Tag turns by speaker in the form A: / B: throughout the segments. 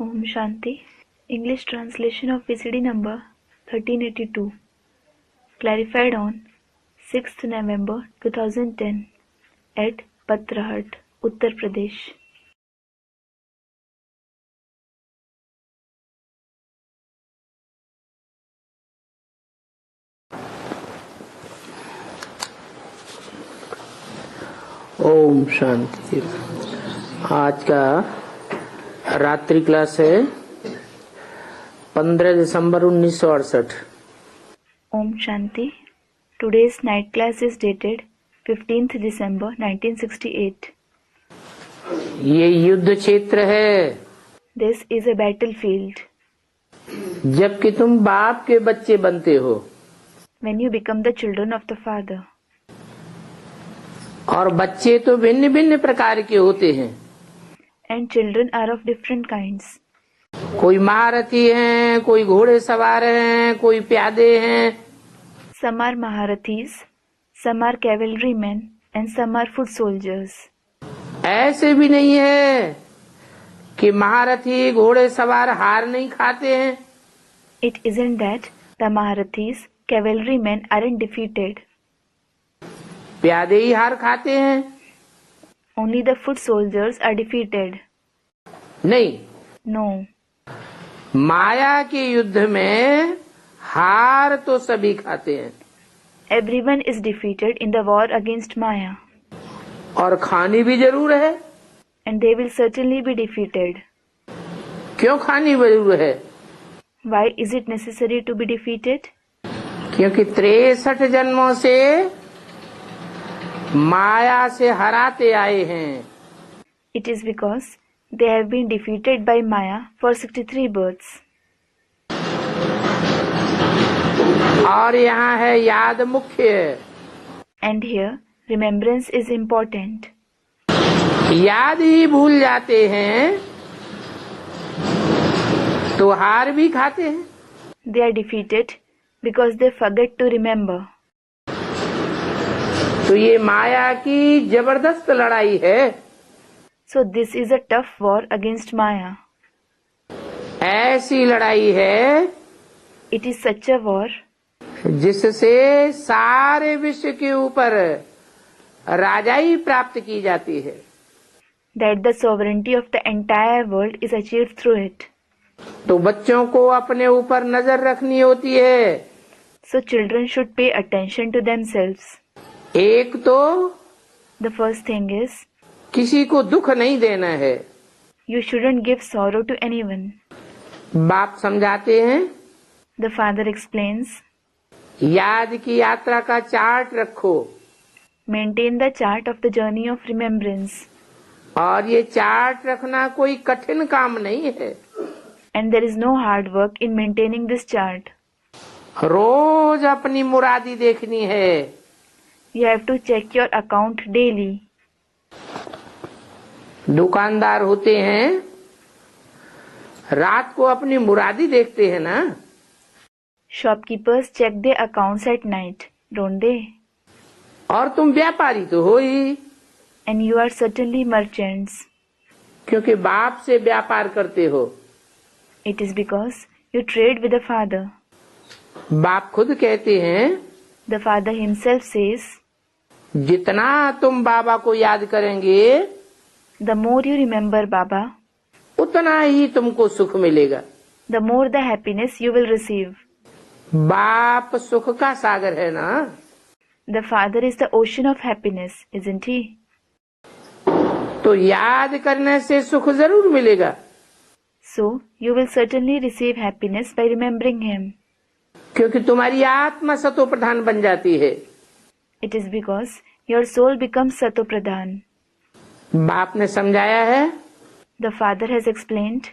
A: Om Shanti. English translation of VCD number 1382. Clarified on 6th November 2010 at Patrahat, Uttar Pradesh.
B: Om Shanti. आज का रात्रि class है 15 दिसंबर 1968।
A: Om Shanti. Today's night class is dated 15th December 1968.
B: ये युद्ध क्षेत्र है।
A: This is a battlefield.
B: जबकि तुम बाप के बच्चे बनते हो
A: When you become the children of the Father.
B: और बच्चे तो भिन्न भिन्न प्रकार के होते हैं।
A: And children are of different kinds.
B: कोई महारथी हैं, कोई घोड़े सवार हैं, कोई प्यादे हैं।
A: Some are Maharathis, some are cavalrymen, and some are foot soldiers.
B: ऐसे भी नहीं है कि महारथी घोड़े सवार हार नहीं खाते हैं।
A: It isn't that the Maharathis, cavalrymen aren't defeated.
B: प्यादे ही हार खाते हैं।
A: Only the foot soldiers are defeated.
B: नहीं,
A: No.
B: माया के युद्ध में हार तो सभी खाते हैं
A: Everyone is defeated in the war against Maya.
B: और खानी भी जरूर है।
A: And they will certainly be defeated.
B: क्यों खानी जरूर है?
A: Why is it necessary to be defeated?
B: क्योंकि 63 जन्मों से माया से हराते आए हैं।
A: It is because they have been defeated by Maya for 63 births.
B: और यहाँ है याद मुख्य।
A: And here, remembrance is important.
B: याद ही भूल जाते हैं तो हार भी खाते हैं।
A: They are defeated because they forget to remember.
B: तो ये माया की जबरदस्त लड़ाई है।
A: So this is a tough war against Maya.
B: ऐसी लड़ाई है
A: It is such a war
B: जिससे सारे विश्व के ऊपर राजाई प्राप्त की जाती है।
A: that the sovereignty of the entire world is achieved through it.
B: तो बच्चों को अपने ऊपर नजर रखनी होती है।
A: So children should pay attention to themselves.
B: एक तो
A: The first thing is,
B: किसी को दुख नहीं देना है।
A: you shouldn't give sorrow to anyone.
B: बाप समझाते हैं,
A: The father explains,
B: याद की यात्रा का चार्ट रखो
A: maintain the chart of the journey of remembrance.
B: और ये चार्ट रखना कोई कठिन काम नहीं है।
A: And there is no hard work in maintaining this chart.
B: रोज अपनी मुरादी देखनी है।
A: You have to check your account daily.
B: दुकानदार होते हैं, रात को अपनी मुरादी देखते हैं ना।
A: Shopkeepers check their accounts at night, don't they?
B: और तुम व्यापारी तो हो ही,
A: And you are certainly merchants.
B: क्योंकि बाप से व्यापार करते हो।
A: It is because you trade with the father.
B: बाप खुद कहते हैं,
A: The father himself says,
B: जितना तुम बाबा को याद करेंगे
A: the more you remember Baba,
B: उतना ही तुमको सुख मिलेगा।
A: the more the happiness you will receive.
B: बाप सुख का सागर है ना।
A: The father is the ocean of happiness, isn't he?
B: तो याद करने से सुख जरूर मिलेगा।
A: So, you will certainly receive happiness by remembering him.
B: क्योंकि तुम्हारी आत्मा सतो प्रधान बन जाती है।
A: It is because your soul becomes Sato Pradhan.
B: बाप ने समझाया है,
A: The father has explained,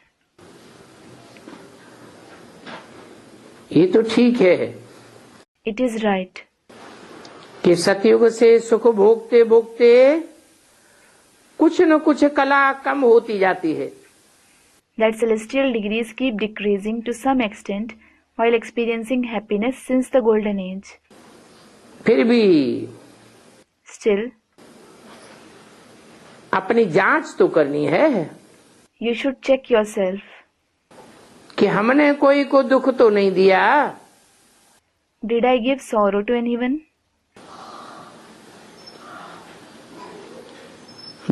B: ये तो ठीक है
A: it is right
B: कि सतयुग से सुख भोगते भोगते कुछ न कुछ कला कम होती जाती है।
A: that celestial degrees keep decreasing to some extent while experiencing happiness since the golden age.
B: फिर भी
A: Still,
B: अपनी जांच तो करनी है।
A: you should check yourself.
B: कि हमने कोई को दुख तो नहीं दिया,
A: Did I give sorrow to anyone?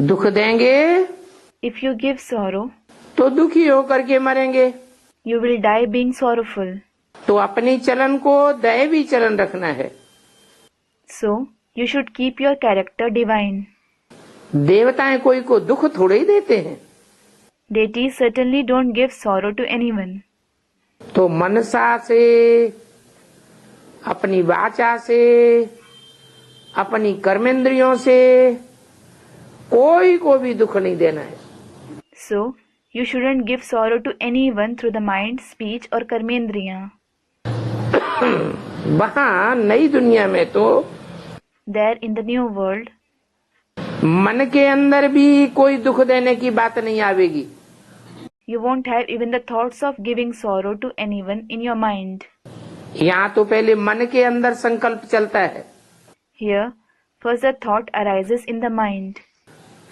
B: दुख देंगे
A: If you give sorrow,
B: तो दुखी होकर के मरेंगे।
A: you will die being sorrowful.
B: तो अपनी चलन को दैवी चलन रखना है।
A: So, you should keep your character divine.
B: देवताएं कोई को दुख थोड़े ही देते हैं।
A: Deities certainly don't give sorrow to anyone.
B: तो मनसा से, अपनी वाचा से, अपनी कर्मेंद्रियों से कोई को भी दुख नहीं देना है।
A: So, you shouldn't give sorrow to anyone through the mind, speech or karmendriya.
B: वहाँ नई दुनिया में तो
A: There in the new world,
B: मन के अंदर भी कोई दुख देने की बात नहीं आवेगी।
A: you won't have even the thoughts of giving sorrow to anyone in your mind.
B: यहाँ तो पहले मन के अंदर संकल्प चलता है,
A: Here, first the thought arises in the mind.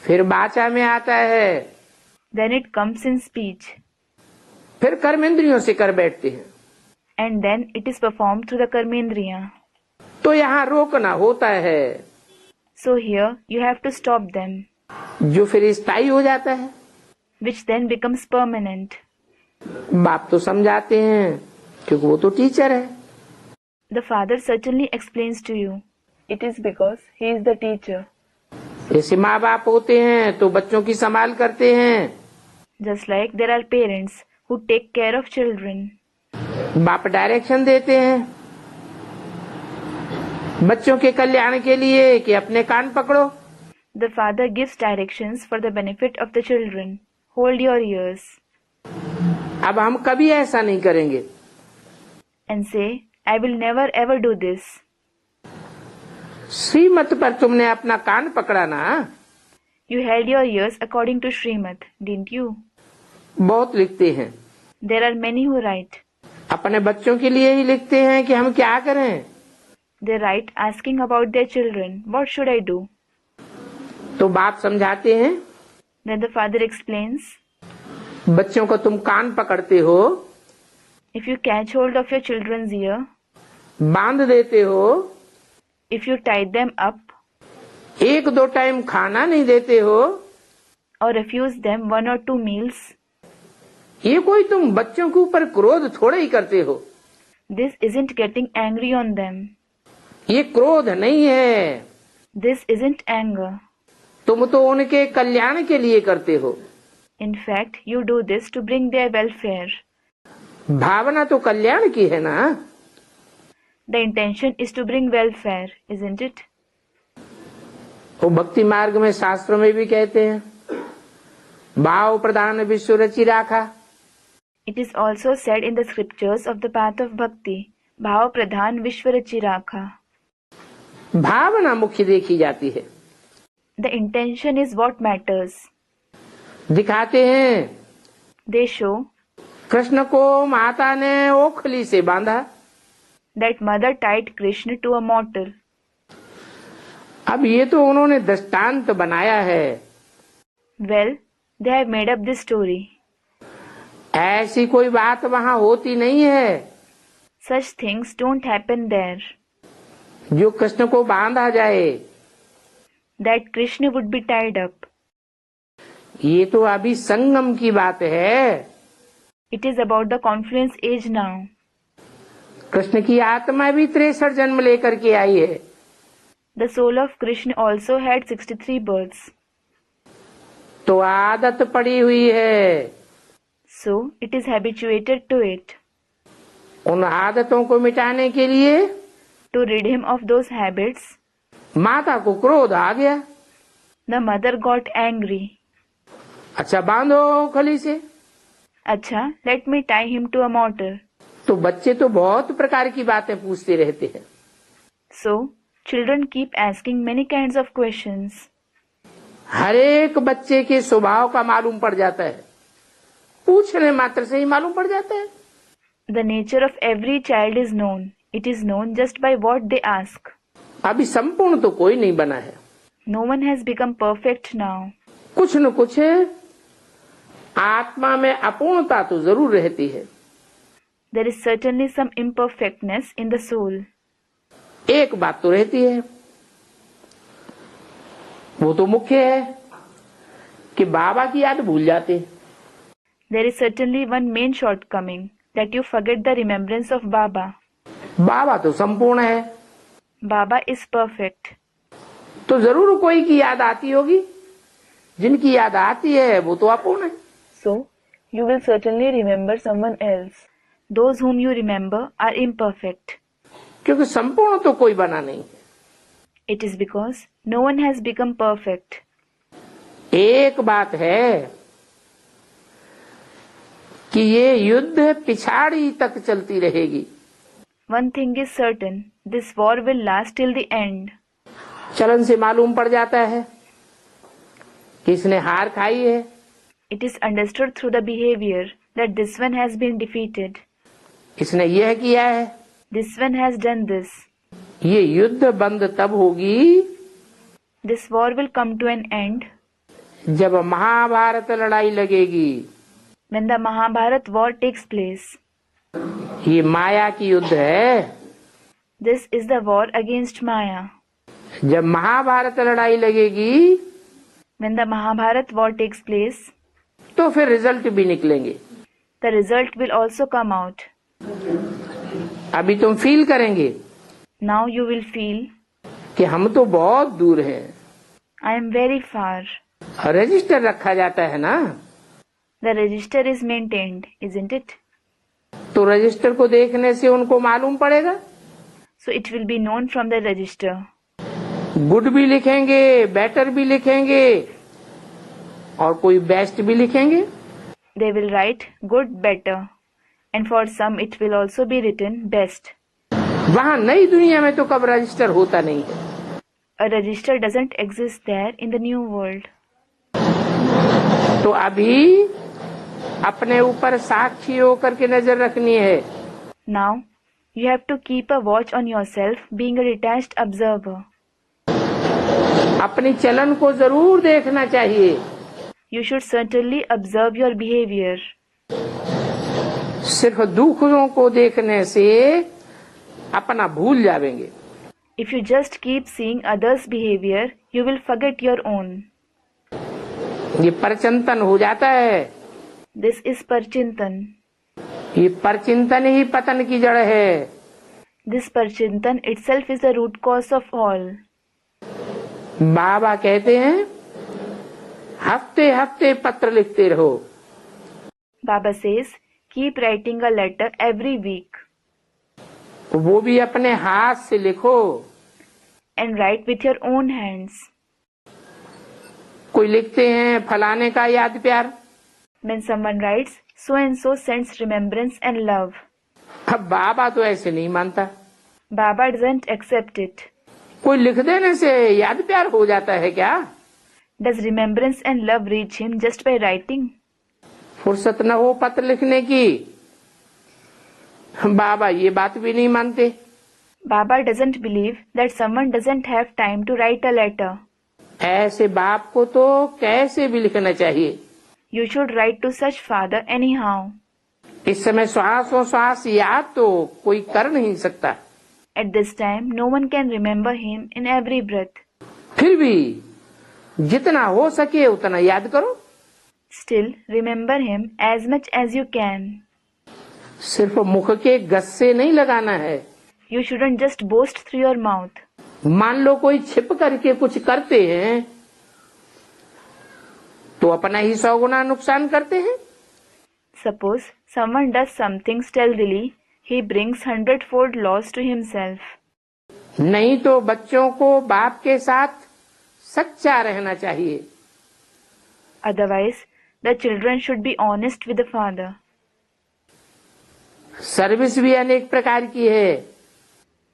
B: फिर वाचा में आता है,
A: Then it comes in speech.
B: फिर कर्मेंद्रियों से कर बैठते हैं।
A: And then it is performed through the karmendriya.
B: तो यहाँ रोकना होता है,
A: So here, you have to stop them,
B: जो फिर स्थायी हो जाता है।
A: which then becomes permanent.
B: बाप तो समझाते हैं क्योंकि वो तो टीचर है।
A: The father certainly explains to you. It is because he is the teacher.
B: जैसे माँ बाप होते हैं तो बच्चों की संभाल करते हैं,
A: Just like there are parents who take care of children.
B: बाप डायरेक्शन देते हैं बच्चों के कल्याण के लिए कि अपने कान पकड़ो।
A: The father gives directions for the benefit of the children. Hold your ears
B: अब हम कभी ऐसा नहीं करेंगे।
A: and say, I will never ever do this.
B: श्रीमत पर तुमने अपना कान पकड़ा ना।
A: You held your ears according to Srimad, didn't you?
B: बहुत लिखते हैं,
A: There are many who write.
B: अपने बच्चों के लिए ही लिखते हैं कि हम क्या करें।
A: They write asking about their children, what should I do?
B: तो बाप समझाते हैं,
A: Then the father explains,
B: बच्चों को तुम कान पकड़ते हो,
A: if you catch hold of your children's ear,
B: बांध देते हो,
A: if you tie them up,
B: एक दो टाइम खाना नहीं देते हो,
A: or refuse them 1 or 2 meals,
B: ये कोई तुम बच्चों के ऊपर क्रोध थोड़े ही करते हो।
A: this isn't getting angry on them.
B: ये क्रोध नहीं है,
A: This isn't anger.
B: तुम तो उनके कल्याण के लिए करते हो।
A: In fact, you do this to bring their welfare.
B: भावना तो कल्याण की है ना।
A: The intention is to bring welfare, isn't it?
B: वो भक्ति मार्ग में शास्त्रों में भी कहते हैं, भाव प्रधान विश्व रचि राखा।
A: It is also said in the scriptures of the path of bhakti, Bhava Pradhan Vishwarachi Rakha.
B: भावना मुख्य देखी जाती है।
A: The intention is what matters.
B: दिखाते हैं,
A: They show
B: कृष्ण को माता ने ओखली से बांधा।
A: that mother tied Krishna to a mortar.
B: अब ये तो उन्होंने दृष्टांत बनाया है,
A: Well, they have made up this story.
B: ऐसी कोई बात वहाँ होती नहीं है
A: Such things don't happen there.
B: जो कृष्ण को बांधा जाए।
A: That Krishna would be tied up.
B: ये तो अभी संगम की बात है।
A: It is about the confluence age now.
B: Krishna की आत्मा भी 63 जन्म लेकर के आई है।
A: The soul of Krishna also had 63 births.
B: तो आदत पड़ी हुई है,
A: So it is habituated to it.
B: उन आदतों को मिटाने के लिए
A: To rid him of those habits,
B: माता को क्रोध आ गया।
A: the mother got angry.
B: अच्छा बांधो ओखली से।
A: Acha, let me tie him to a mortar.
B: तो बच्चे तो बहुत प्रकार की बातें पूछते रहते हैं।
A: So, children keep asking many kinds of questions.
B: हर एक बच्चे के स्वभाव का मालूम पड़ जाता है, पूछने मात्र से ही मालूम पड़ जाता है।
A: The nature of every child is known. It is known just by what they ask.
B: अभी संपूर्ण तो कोई नहीं बना है।
A: No one has become perfect now.
B: कुछ न कुछ आत्मा में अपूर्णता तो जरूर रहती है।
A: There is certainly some imperfectness in the soul.
B: एक बात तो रहती है, वो तो मुख्य है कि बाबा की याद भूल जाते।
A: There is certainly one main shortcoming, that you forget the remembrance of Baba.
B: बाबा तो संपूर्ण है,
A: Baba is perfect.
B: तो जरूर कोई की याद आती होगी, जिनकी याद आती है वो तो अपूर्ण है।
A: So, you will certainly remember someone else. Those whom you remember are imperfect.
B: क्योंकि संपूर्ण तो कोई बना नहीं है।
A: It is because no one has become perfect.
B: एक बात है कि ये युद्ध पिछाड़ी तक चलती रहेगी।
A: One thing is certain, this war will last till the end.
B: चलन से मालूम पड़ जाता है कि इसने हार खाई है।
A: It is understood through the behavior that this one has been defeated.
B: इसने यह किया है,
A: This one has done this.
B: ये युद्ध बंद तब होगी
A: This war will come to an end
B: जब महाभारत लड़ाई लगेगी।
A: when the Mahabharat war takes place.
B: ये माया की युद्ध है।
A: This is the war against Maya.
B: जब महाभारत लड़ाई लगेगी
A: When the Mahabharat war takes place,
B: तो फिर रिजल्ट भी निकलेंगे।
A: the result will also come out.
B: अभी तुम फील करेंगे
A: Now you will feel,
B: कि हम तो बहुत दूर हैं।
A: I am very far.
B: Register रखा जाता है ना,
A: The register is maintained, isn't it?
B: तो रजिस्टर को देखने से उनको मालूम पड़ेगा।
A: So it will be known from the register.
B: Good भी लिखेंगे, बेटर भी लिखेंगे और कोई बेस्ट भी लिखेंगे।
A: They will write good, better, and for some it will also be written best.
B: वहाँ नई दुनिया में तो कब रजिस्टर होता नहीं है।
A: A register doesn't exist there in the new world.
B: तो अभी अपने ऊपर साक्षी होकर के नजर रखनी है।
A: Now you have to keep a watch on yourself, being a detached observer.
B: अपनी चलन को जरूर देखना चाहिए।
A: You should certainly observe your behavior.
B: सिर्फ दुखों को देखने से अपना भूल जाएंगे।
A: If you just keep seeing others' behavior, you will forget your own.
B: ये परचिंतन हो जाता है।
A: This is parchintan.
B: ये परचिंतन ही पतन की जड़ है।
A: This parchintan itself is the root cause of all.
B: बाबा कहते हैं हफ्ते हफ्ते पत्र लिखते रहो।
A: Baba says, keep writing a letter every week
B: वो भी अपने हाथ से लिखो।
A: and write with your own hands.
B: कोई लिखते हैं फलाने का याद प्यार,
A: When someone writes, so and so sends remembrance and love.
B: अब बाबा तो ऐसे नहीं मानता।
A: Baba doesn't accept it.
B: कोई लिख देने से याद प्यार हो जाता है क्या?
A: Does remembrance and love reach him just by writing?
B: फुर्सत न हो पत्र लिखने की, बाबा ये बात भी नहीं मानते।
A: Baba doesn't believe that someone doesn't have time to write a letter.
B: ऐसे बाप को तो कैसे भी लिखना चाहिए।
A: You should write to such father anyhow.
B: इस समय श्वास याद तो कोई कर नहीं सकता।
A: At this time, no one can remember him in every breath.
B: फिर भी जितना हो सके उतना याद करो।
A: Still, remember him as much as you can.
B: सिर्फ मुख के गस्से नहीं लगाना है।
A: You shouldn't just boast through your mouth.
B: मान लो कोई छिप करके कुछ करते हैं तो अपना ही 100 गुना नुकसान करते हैं।
A: Suppose someone does something stealthily, he brings 100-fold loss to himself.
B: नहीं तो बच्चों को बाप के साथ सच्चा रहना चाहिए।
A: Otherwise, the children should be honest with the father.
B: Service भी अनेक प्रकार की है।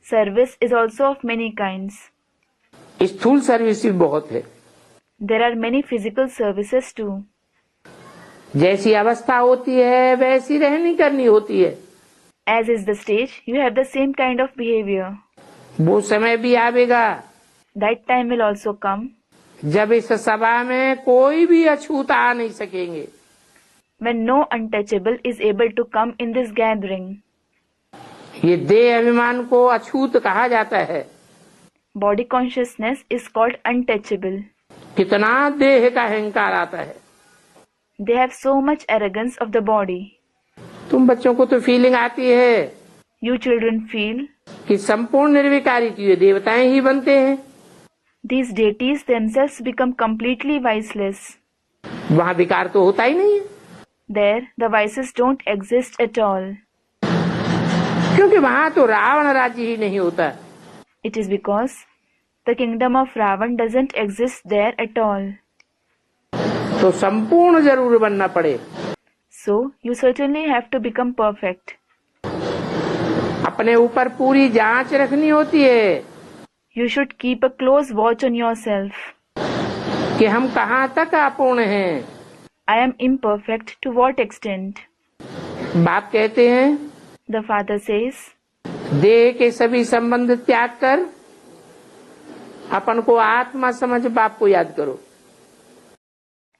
A: Service is also of many kinds.
B: स्थूल सर्विस भी बहुत है।
A: There are many physical services too.
B: जैसी अवस्था होती है वैसी रहनी करनी होती है।
A: As is the stage, you have the same kind of behavior.
B: वो समय भी आवेगा
A: That time will also come
B: जब इस सभा में कोई भी अछूत आ नहीं सकेंगे।
A: when no untouchable is able to come in this gathering.
B: ये देह अभिमान को अछूत कहा जाता है।
A: Body consciousness is called untouchable.
B: कितना देह का अहंकार आता है।
A: They have so much arrogance of the body.
B: तुम बच्चों को तो फीलिंग आती है
A: You children feel
B: कि संपूर्ण निर्विकारी चीजें देवताएं ही बनते हैं।
A: these deities themselves become completely viceless.
B: वहाँ विकार तो होता ही नहीं है,
A: There, the vices don't exist at all.
B: क्योंकि वहाँ तो रावण राज्य ही नहीं होता।
A: It is because the kingdom of Ravan doesn't exist there at all.
B: तो संपूर्ण जरूर बनना पड़े।
A: So, you certainly have to become perfect.
B: अपने ऊपर पूरी जांच रखनी होती है
A: You should keep a close watch on yourself.
B: कि हम कहाँ तक अपूर्ण हैं।
A: I am imperfect to what extent?
B: बाप कहते हैं
A: The father says,
B: देह के सभी संबंध त्याग कर अपन को आत्मा समझ बाप को याद करो।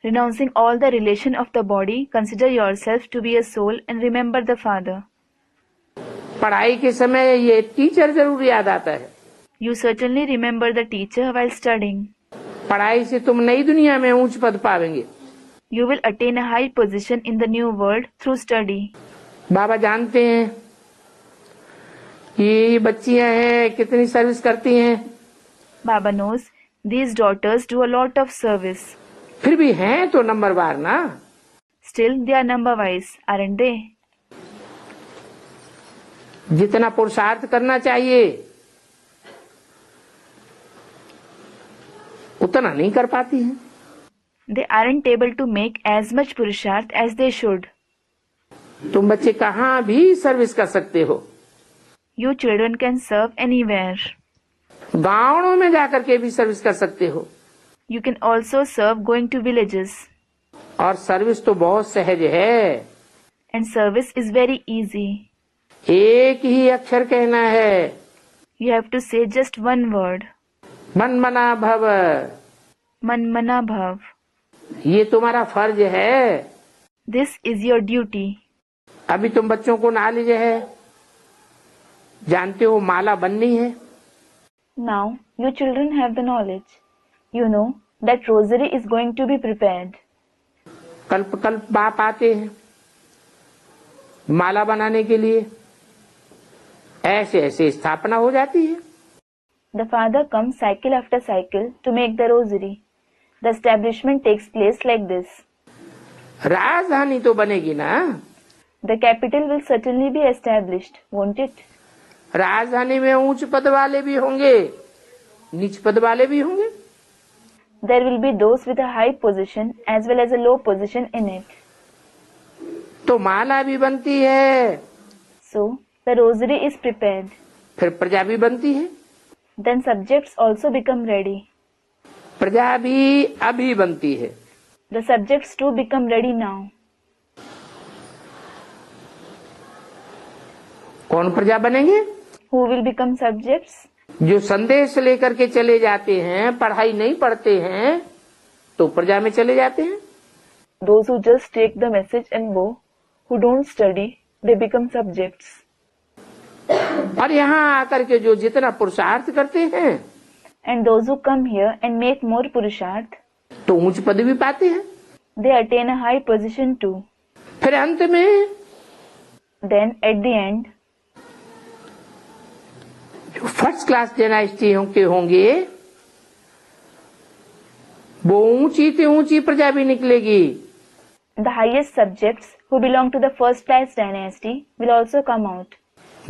A: renouncing all the relation of the body, consider yourself to be a soul and remember the father.
B: पढ़ाई के समय ये टीचर जरूर याद आता है।
A: You certainly remember the teacher while studying.
B: पढ़ाई से तुम नई दुनिया में ऊंच पद पावेंगे।
A: You will attain a high position in the new world through study.
B: बाबा जानते हैं ये बच्चियां हैं कितनी सर्विस करती हैं,
A: Baba knows these daughters do a lot of service.
B: फिर भी हैं तो नंबरवार ना।
A: Still, they are number wise, aren't they?
B: जितना पुरुषार्थ करना चाहिए उतना नहीं कर पाती हैं।
A: They aren't able to make as much purusharth as they should.
B: तुम बच्चे कहाँ भी सर्विस कर सकते हो।
A: You children can serve anywhere.
B: गाँवों में जाकर के भी सर्विस कर सकते हो।
A: You can also serve going to villages.
B: और सर्विस तो बहुत सहज है।
A: And service is very easy.
B: एक ही अक्षर कहना है,
A: You have to say just one word.
B: मन मना भव।
A: Manmana bhav.
B: ये तुम्हारा फर्ज है।
A: This is your duty.
B: अभी तुम बच्चों को नॉलेज है, जानते हो माला बननी है।
A: Now, you children have the knowledge. You know that rosary is going to be prepared.
B: कल्प कल्प बाप आते हैं माला बनाने के लिए, ऐसे ऐसे स्थापना हो जाती है।
A: The father comes cycle after cycle to make the rosary. The establishment takes place like this.
B: राजधानी तो बनेगी ना।
A: The capital will certainly be established, won't it?
B: राजधानी में ऊंच पद वाले भी होंगे, नीच पद वाले भी होंगे।
A: There will be those with a high position as well as a low position in it.
B: तो माला भी बनती है,
A: So, the rosary is prepared.
B: फिर प्रजा भी बनती है।
A: Then subjects also become ready.
B: प्रजा भी अभी बनती है।
A: The subjects too become ready now.
B: कौन प्रजा बनेंगे?
A: Who will become subjects?
B: जो संदेश लेकर के चले जाते हैं, पढ़ाई नहीं पढ़ते हैं तो प्रजा में चले जाते हैं।
A: Those who just take the message and go, who don't study, they become subjects.
B: और यहाँ आकर के जो जितना पुरुषार्थ करते हैं
A: And those who come here and make more purusharth,
B: तो ऊंच पद भी पाते हैं।
A: they attain a high position too.
B: फिर अंत में
A: Then at the end,
B: जो फर्स्ट क्लास डायनेस्टी के होंगे वो ऊंची से ऊंची प्रजा भी निकलेगी।
A: the highest subjects who belong to the first class dynasty will also come out.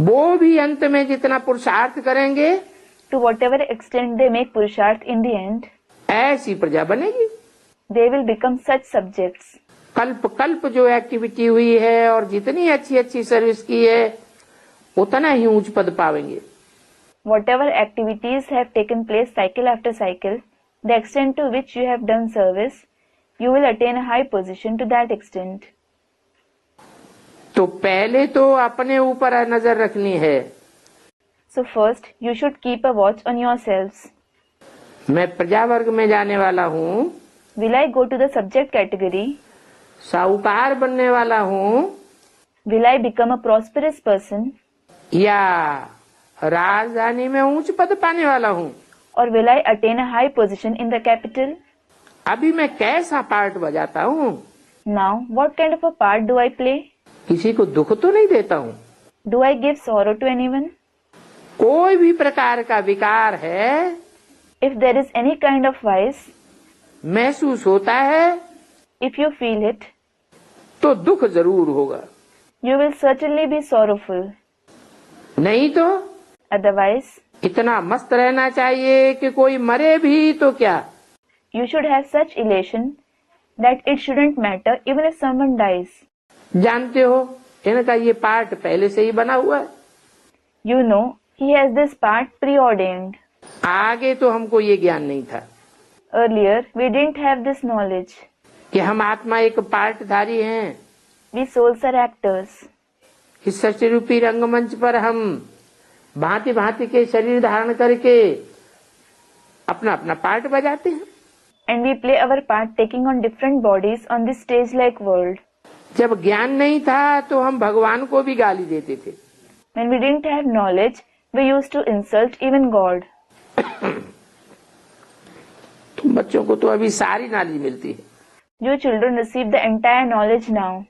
B: वो भी अंत में जितना पुरुषार्थ करेंगे
A: To whatever extent they make purusharth in the end,
B: ऐसी प्रजा बनेगी।
A: they will become such subjects.
B: कल्प कल्प जो एक्टिविटी हुई है और जितनी अच्छी अच्छी सर्विस की है उतना ही ऊंच पद पावेंगे।
A: Whatever activities have taken place cycle after cycle, the extent to which you have done service, you will attain a high position to that extent.
B: तो पहले तो अपने ऊपर नजर रखनी है।
A: So first, you should keep a watch on yourselves.
B: मैं प्रजा वर्ग में जाने वाला हूँ,
A: Will I go to the subject category?
B: साहूकार बनने वाला हूँ,
A: Will I become a prosperous person?
B: या राजधानी में उच्च पद पाने वाला हूँ,
A: or will I attain a high position in the capital?
B: अभी मैं कैसा पार्ट बजाता हूँ,
A: Now, what kind of a part do I play?
B: किसी को दुख तो नहीं देता हूँ,
A: Do I give sorrow to anyone?
B: कोई भी प्रकार का विकार है
A: If there is any kind of vice,
B: महसूस होता है
A: if you feel it,
B: तो दुख जरूर होगा,
A: you will certainly be sorrowful.
B: नहीं तो
A: Otherwise,
B: इतना मस्त रहना चाहिए कि कोई मरे भी तो क्या,
A: you should have such elation that it shouldn't matter even if someone dies.
B: जानते हो इनका ये पार्ट पहले से ही बना हुआ है,
A: You know, he has this part preordained.
B: आगे तो हमको ये ज्ञान नहीं था
A: Earlier, we didn't have this knowledge.
B: कि हम आत्मा एक पार्टधारी हैं,
A: We souls are actors.
B: इस सृष्टि रूपी रंगमंच पर हम भांति भांति के शरीर धारण करके अपना अपना पार्ट बजाते हैं।
A: And we play our part taking on different bodies on this stage-like world.
B: जब ज्ञान नहीं था तो हम भगवान को भी गाली देते थे।
A: When we didn't have knowledge, we used to insult even God.
B: तुम बच्चों को तो अभी सारी नॉलेज मिलती है,
A: You children receive the entire knowledge now.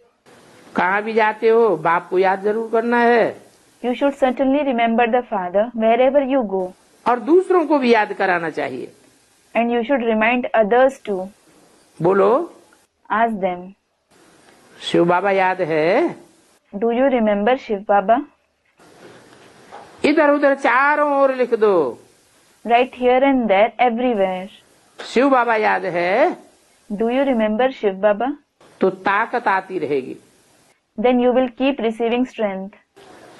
B: कहाँ भी जाते हो बाप को याद जरूर करना है
A: You should certainly remember the Father wherever you go.
B: और दूसरों को भी याद कराना चाहिए।
A: And you should remind others too.
B: बोलो,
A: Ask them,
B: शिव बाबा याद है?
A: do you remember Shiv Baba?
B: इधर उधर चारों ओर लिख दो,
A: Right here and there, everywhere.
B: Shiv बाबा याद है?
A: Do you remember Shiv Baba?
B: तो ताकत आती रहेगी।
A: Then you will keep receiving strength.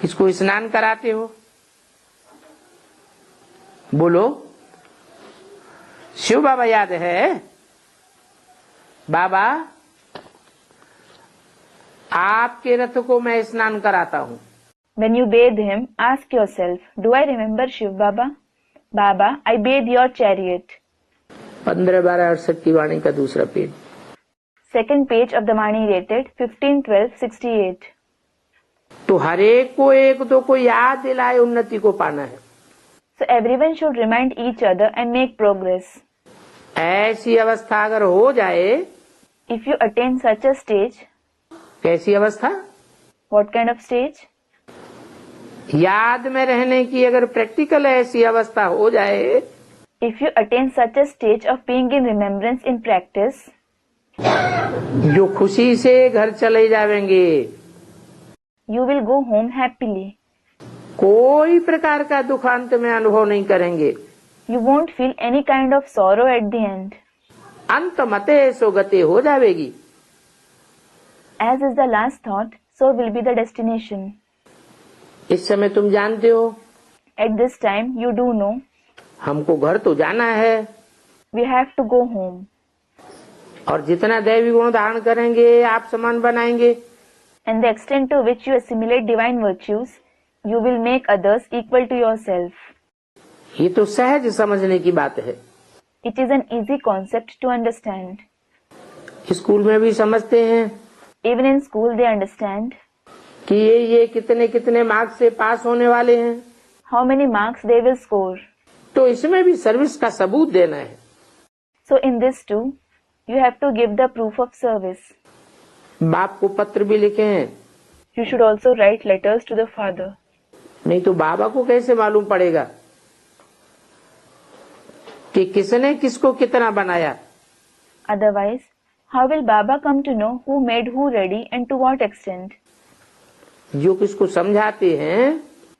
B: किसको स्नान कराते हो? बोलो, शिव बाबा याद है? बाबा, आपके रथ को मैं स्नान कराता हूँ।
A: When you bathe him, ask yourself, do I remember Shiv Baba? Baba, I bathe your chariot.
B: 15-12-68 की वाणी का दूसरा page.
A: Second page of the Mani dated 15-12-68.
B: तो हर एक को एक दो को याद दिलाए उन्नति को पाना है।
A: So everyone should remind each other and make progress.
B: ऐसी अवस्था अगर हो जाए,
A: If you attain such a stage,
B: कैसी अवस्था?
A: what kind of stage?
B: याद में रहने की अगर प्रैक्टिकल ऐसी अवस्था हो जाए,
A: If you attain such a stage of being in remembrance in practice,
B: जो खुशी से घर चले जाएंगे,
A: you will go home happily.
B: कोई प्रकार का दुख अंत में अनुभव नहीं करेंगे।
A: You won't feel any kind of sorrow at the end.
B: अंत मते सो गति हो जाएगी।
A: As is the last thought, so will be the destination.
B: इस समय तुम जानते हो,
A: At this time, you do know,
B: हमको घर तो जाना है,
A: we have to go home.
B: और जितना दैवी गुण धारण करेंगे आप समान बनाएंगे।
A: And the extent to which you assimilate divine virtues, you will make others equal to yourself.
B: ये तो सहज समझने की बात है।
A: It is an easy concept to understand.
B: School में भी समझते हैं
A: Even in school, they understand
B: कि ये कितने कितने मार्क्स से पास होने वाले हैं,
A: how many marks they will score.
B: तो इसमें भी सर्विस का सबूत देना है।
A: So in this too, you have to give the proof of service.
B: बाप को पत्र भी लिखे हैं,
A: You should also write letters to the Father.
B: नहीं तो बाबा को कैसे मालूम पड़ेगा कि किसने किसको कितना बनाया।
A: Otherwise, how will Baba come to know who made who ready and to what extent?
B: जो किसको समझाते हैं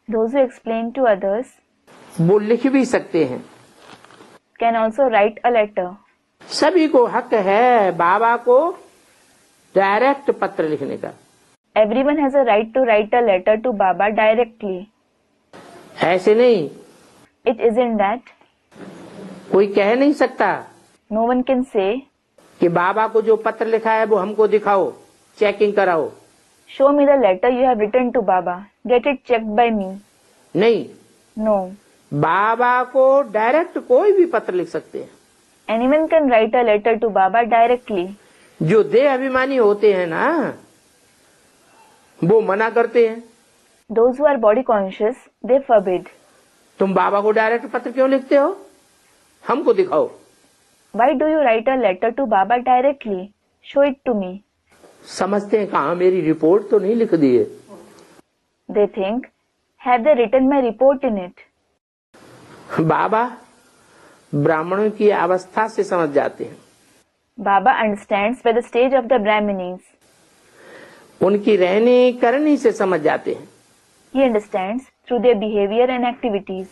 A: Those who explain to others
B: वो लिख भी सकते हैं।
A: can also write a letter.
B: सभी को हक है बाबा को डायरेक्ट पत्र लिखने का।
A: Everyone has a right to write a letter to Baba directly.
B: ऐसे नहीं,
A: It isn't that.
B: कोई कह नहीं सकता
A: No one can say,
B: कि बाबा को जो पत्र लिखा है वो हमको दिखाओ, चेकिंग कराओ।
A: show me the letter you have written to Baba. Get it checked by me.
B: नहीं,
A: No.
B: बाबा को डायरेक्ट कोई भी पत्र लिख सकते हैं।
A: Anyone can write a letter to Baba directly.
B: जो देह अभिमानी होते हैं ना, वो मना करते हैं।
A: Those who are body conscious, they forbid.
B: तुम बाबा को डायरेक्ट पत्र क्यों लिखते हो? हमको दिखाओ।
A: Why do you write a letter to Baba directly? Show it to me.
B: समझते हैं कहाँ मेरी रिपोर्ट तो नहीं लिख दी है।
A: They think, have they written my report in it?
B: बाबा ब्राह्मणों की अवस्था से समझ जाते हैं।
A: Baba understands by the stage of the Brahminis.
B: उनकी रहने करनी से समझ जाते हैं।
A: He understands through their behavior and activities.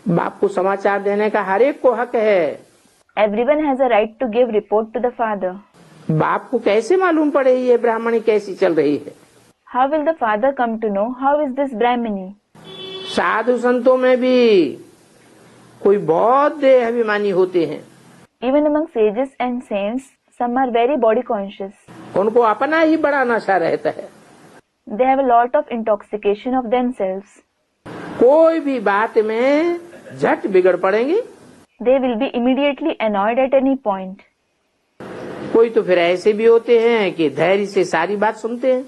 B: बाप को समाचार देने का हर एक को हक है।
A: Everyone has a right to give report to the father.
B: बाप को कैसे मालूम पड़े ये ब्राह्मणी कैसी चल रही है?
A: How will the father come to know how is this Brahmini?
B: साधु संतों में भी कोई बहुत देह अभिमानी होते हैं।
A: Even among sages and saints, some are very body conscious.
B: उनको अपना ही बड़ा नशा रहता है।
A: They have a lot of intoxication of themselves.
B: कोई भी बात में झट बिगड़ पड़ेंगे।
A: They will be immediately annoyed at any point.
B: कोई तो फिर ऐसे भी होते हैं कि धैर्य से सारी बात सुनते हैं।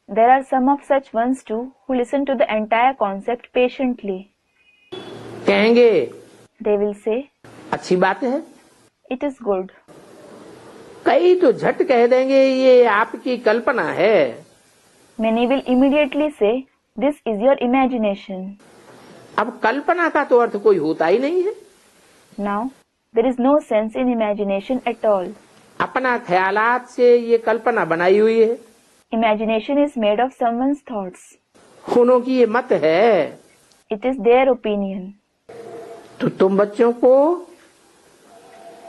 A: There are some of such ones too who listen to the entire concept patiently.
B: कहेंगे
A: They will say,
B: अच्छी बात है।
A: it is good.
B: कई तो झट कह देंगे ये आपकी कल्पना है।
A: Many will immediately say, this is your imagination.
B: अब कल्पना का तो अर्थ कोई होता ही नहीं है।
A: Now, there is no sense in imagination at all.
B: अपना ख्यालात से ये कल्पना बनाई हुई है।
A: Imagination is made of someone's thoughts.
B: उन्हों की ये मत है।
A: It is their opinion.
B: तो तुम बच्चों को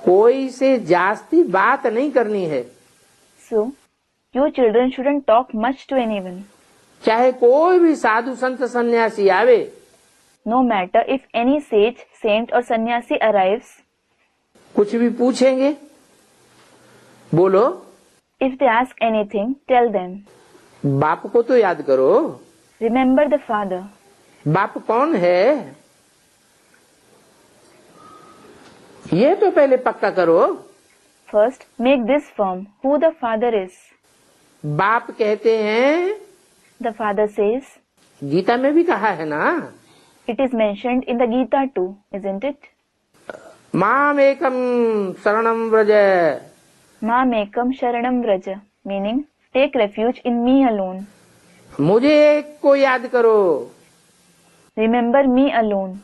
B: कोई से जास्ती बात नहीं करनी है।
A: So, you children shouldn't talk much to anyone.
B: चाहे कोई भी साधु संत सन्यासी आवे,
A: No matter if any sage, saint or sannyasi arrives,
B: कुछ भी पूछेंगे, बोलो
A: if they ask anything, tell them,
B: बाप को तो याद करो।
A: remember the father.
B: बाप कौन है ये तो पहले पक्का करो।
A: First, make this firm who the father is.
B: बाप कहते हैं,
A: The father says,
B: गीता में भी कहा है ना,
A: it is mentioned in the Gita too, isn't it?
B: माम एकम शरणम Vraj.
A: Mamekam Sharanam Vraja, meaning take refuge in me alone.
B: मुझे एक को याद करो।
A: Remember me alone.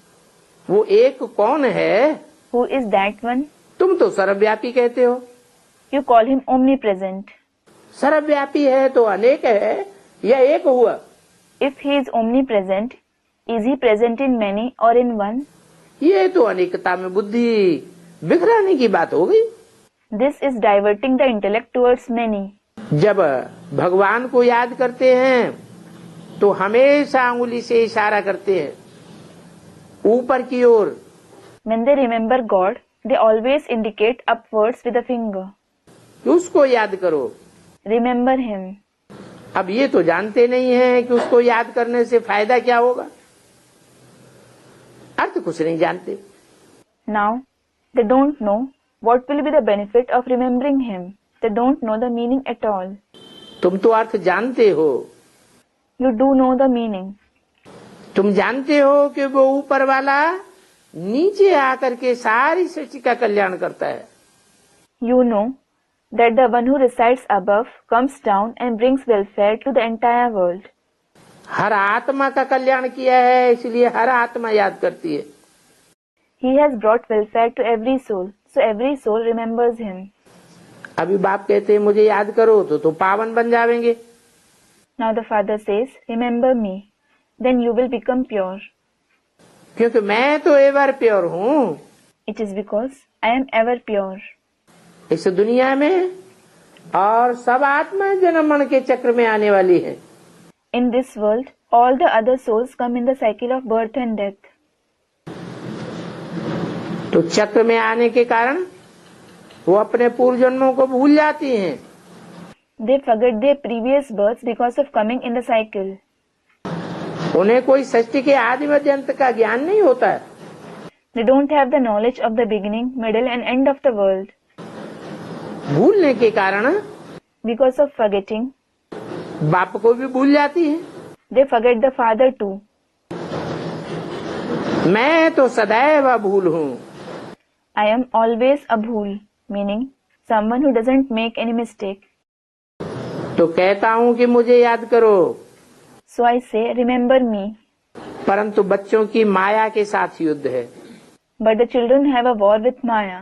B: वो एक कौन है?
A: Who is that one?
B: तुम तो सर्वव्यापी कहते हो।
A: You call him omnipresent.
B: सर्वव्यापी है तो अनेक है या एक हुआ?
A: If he is omnipresent, is he present in many or in one?
B: ये तो अनेकता में बुद्धि बिखराने की बात हो गई।
A: This is diverting the intellect towards many.
B: जब भगवान को याद करते हैं तो हमेशा उंगली से इशारा करते हैं ऊपर की ओर।
A: When they remember God, they always indicate upwards with a finger.
B: उसको याद करो।
A: Remember him.
B: अब ये तो जानते नहीं है कि उसको याद करने से फायदा क्या होगा। अर्थ कुछ नहीं जानते।
A: Now, they don't know what will be the benefit of remembering him. They don't know the meaning at all.
B: तुम तो अर्थ जानते हो।
A: You do know the meaning.
B: तुम जानते हो कि वो ऊपर वाला नीचे आकर के सारी सृष्टि का कल्याण करता है।
A: You know that the one who resides above comes down and brings welfare to the entire world.
B: हर आत्मा का कल्याण किया है, इसलिए हर आत्मा याद करती है।
A: He has brought welfare to every soul, so every soul remembers him.
B: अभी बाप कहते हैं मुझे याद करो तो पावन बन जाएंगे।
A: Now the father says, remember me, then you will become pure.
B: क्योंकि मैं तो एवर प्योर हूँ।
A: It is because I am ever pure.
B: इस दुनिया में और सब आत्मा जन्म मरण के चक्र में आने वाली है।
A: In this world, all the other souls come in the cycle of birth and death.
B: तो चक्र में आने के कारण वो अपने पूर्व जन्मों को भूल जाती हैं।
A: They forget their previous births because of coming in the cycle.
B: उन्हें कोई सृष्टि के आदि मध्य अंत का ज्ञान नहीं होता है।
A: They don't have the knowledge of the beginning, middle and end of the world.
B: भूलने के कारण
A: Because of forgetting,
B: बाप को भी भूल जाती है।
A: They forget the father too.
B: मैं तो सदैव अभूल हूँ।
A: I am always a bhool, meaning someone who doesn't make any mistake.
B: तो कहता हूँ कि मुझे याद करो,
A: So I say, remember me.
B: परंतु बच्चों की माया के साथ युद्ध है।
A: But the children have a war with Maya.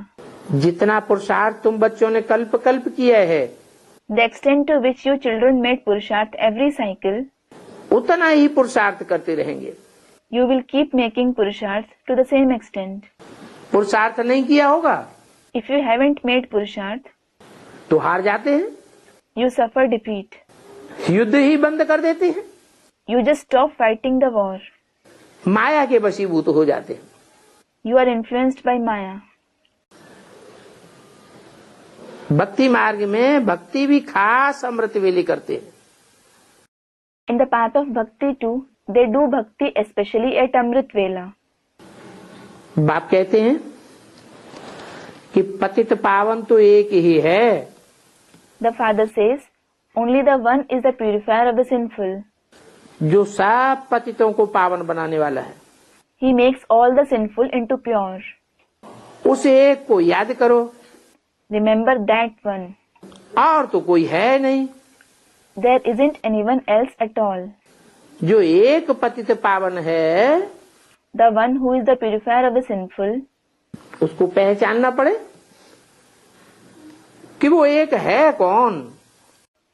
B: जितना पुरुषार्थ तुम बच्चों ने कल्प कल्प किया है,
A: The extent to which you children made Purusharth every cycle,
B: उतना ही पुरुषार्थ करते रहेंगे।
A: you will keep making Purusharth to the same extent.
B: पुरुषार्थ नहीं किया होगा
A: If you haven't made Purusharth,
B: तो हार जाते हैं,
A: you suffer defeat.
B: युद्ध ही बंद कर देते हैं,
A: You just stop fighting the war.
B: माया के वशीभूत हो जाते हैं।
A: You are influenced by Maya.
B: भक्ति मार्ग में भक्ति भी खास अमृत वेले करते हैं।
A: In the path of Bhakti too, they do Bhakti especially at Amrit Vela.
B: बाप कहते हैं कि पतित पावन तो एक ही है।
A: The father says, only the one is the purifier of the sinful.
B: जो सब पतितों को पावन बनाने वाला है।
A: He makes all the sinful into pure.
B: उस एक को याद करो,
A: Remember that one.
B: और तो कोई है नहीं।
A: There isn't anyone else at all.
B: जो एक पतित पावन है,
A: The one who is the purifier of the sinful,
B: उसको पहचानना पड़े कि वो एक है कौन।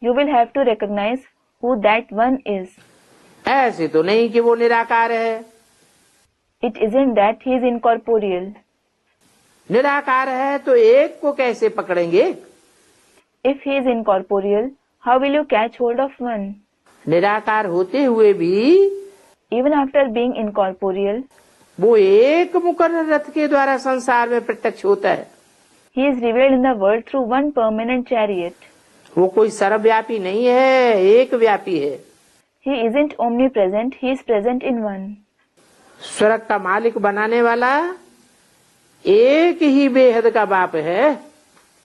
A: you will have to recognize who that one is.
B: ऐसे तो नहीं कि वो निराकार है।
A: It isn't that he is incorporeal.
B: निराकार है तो एक को कैसे पकड़ेंगे?
A: If he is incorporeal, how will you catch hold of one?
B: निराकार होते हुए भी
A: Even after being incorporeal,
B: वो एक मुकर्रर रथ के द्वारा संसार में प्रत्यक्ष होता है।
A: he is revealed in the world through one permanent chariot.
B: वो कोई सर्वव्यापी नहीं है, एक व्यापी है।
A: He isn't omnipresent, he is present in one.
B: स्वर्ग का मालिक बनाने वाला एक ही बेहद का बाप है।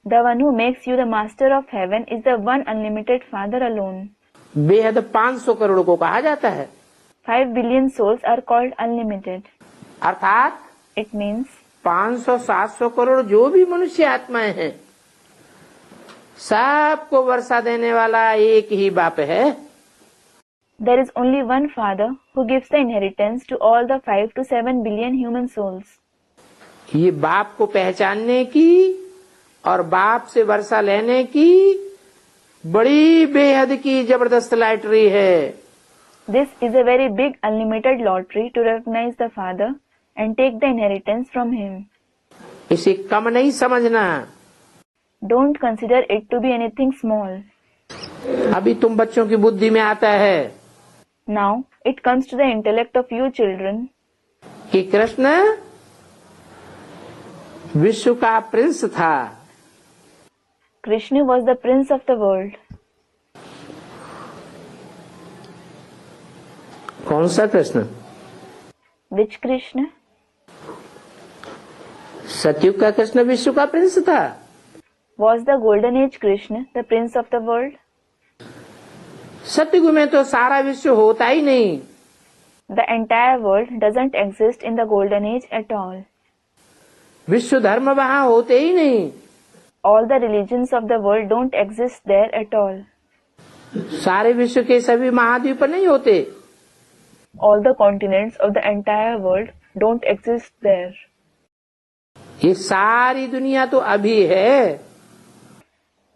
A: The one who makes you the master of heaven is the one unlimited Father alone.
B: बेहद 500 करोड़ को कहा जाता है।
A: 5 billion souls are called unlimited.
B: अर्थात
A: It means
B: 500-700 करोड़ जो भी मनुष्य आत्माएं हैं, सबको वर्षा देने वाला एक ही बाप है।
A: there is only one Father who gives the inheritance to all the 5 to 7 billion human souls.
B: ये बाप को पहचानने की और बाप से वर्षा लेने की बड़ी बेहद की जबरदस्त लॉटरी है।
A: This is a very big unlimited lottery to recognize the Father and take the inheritance from him.
B: इसे कम नहीं समझना।
A: Don't consider it to be anything small.
B: अभी तुम बच्चों की बुद्धि में आता है
A: Now it comes to the intellect of you children
B: कि कृष्ण विश्व का प्रिंस था।
A: Krishna was the prince of the world.
B: कौन सा कृष्ण?
A: Which Krishna?
B: सतयुग का कृष्ण विश्व का प्रिंस था।
A: Was the golden age Krishna the prince of the world?
B: सतयुग में तो सारा विश्व होता ही नहीं।
A: The entire world doesn't exist in the golden age at all.
B: विश्व धर्म वहाँ होते ही नहीं।
A: All the religions of the world don't exist there at all.
B: सारे विश्व के सभी महाद्वीप नहीं होते।
A: All the continents of the entire world don't exist there.
B: ये सारी दुनिया तो अभी है।